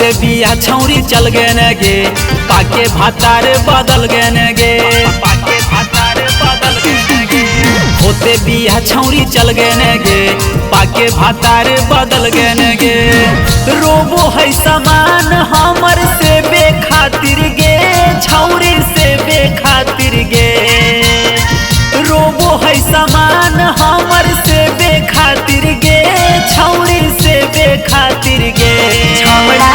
होते बिया छौरी चल गए न गे, पाके भातार बदल गए न गे, पाके भातार बदल गए न गे। होते बिया छौरी चल गए न गे, पाके भातार बदल गए न गे। रोबो है समान हमर से बेखातिर गे, छौरी से बेखातिर गे। रोबो है समान हमर से बेखातिर गे, छौरी से बेखातिर गे। छौड़ा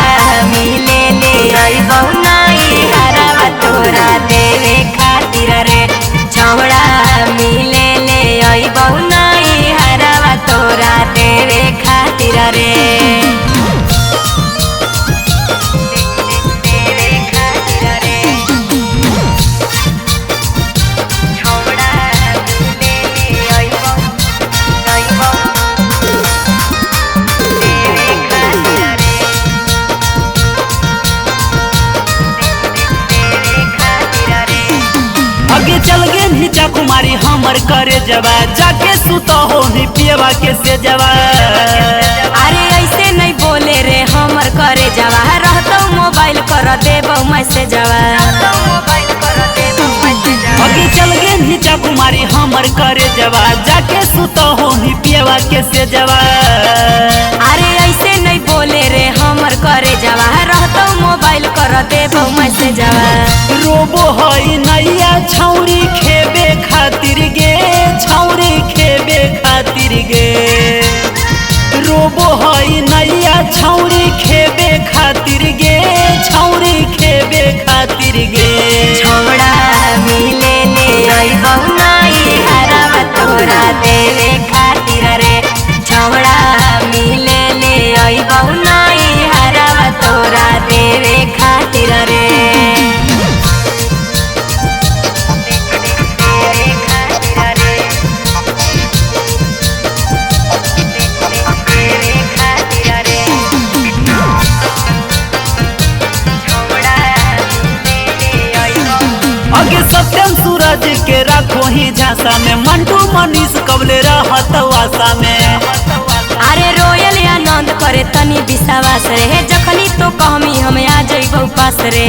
मिले ले अइबौ नाई हरावा तोरा देवे खातिर रे। छौड़ा मिले ले अइबौ नाई हरावा तोरा देवे खातिर रे। आगे चल गे नीचा कुमारी हमर करे जवा, जाके सुत हो नी पियवा के से जवा। अरे ऐसे नहीं बोले रे हमर करे जवा, रहतौ मोबाइल कर देबौ मैसेजवा। आगे चल गे नीचा कुमारी हमर करे जवा, जाके सुत हो नी पियवा के से जवा। अरे ऐसे नहीं बोले रे हमर करे जवा, रहतौ मोबाइल कर देबौ मैसेजवा। रोबो है नैया छौरी खेबे खातिर गे, छौरी खेबे खातिर गे। रोबो है नैया छौरी खेबे खातिर गे, छौरी खेबे खातिर गे। छौड़ा मिले ले अइबौ नाई हरावा तोरा देवे खातिर रे। छौड़ा मिले ले अइबौ नाई हरावा तोरा देवे खातिर रे। आगे सत्यम सूरज के राखो ही झांसा में, मंटू मनीष कबले रहत आशा में। अरे रोयल आनंद करे तनी विश्वास रे, जखनी तो कहमी हम आ जइबौ पास रे।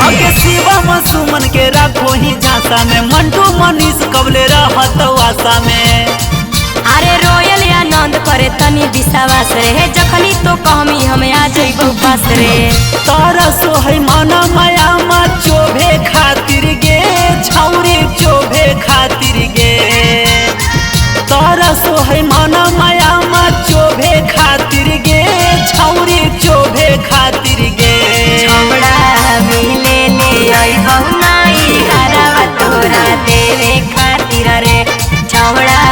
आगे शिवम सुमन के राखो ही झांसा में, मंटू मनीष कबले रहत आशा में। अरे रोयल आनंद करे तनी विश्वास रे, जखनी तो कहमी हम आ जइबौ पास रे। तारा सोहै माना माया मा चोभे खातिर गे, छौरी चोभे खातिर गे। तारा सोहै माना माया मा चोभे खातिर गे, छौरी चोभे खातिर गे। छौड़ा मिले ले अइबौ नाई हरावा तोरा देवे खातिर रे। छौड़ा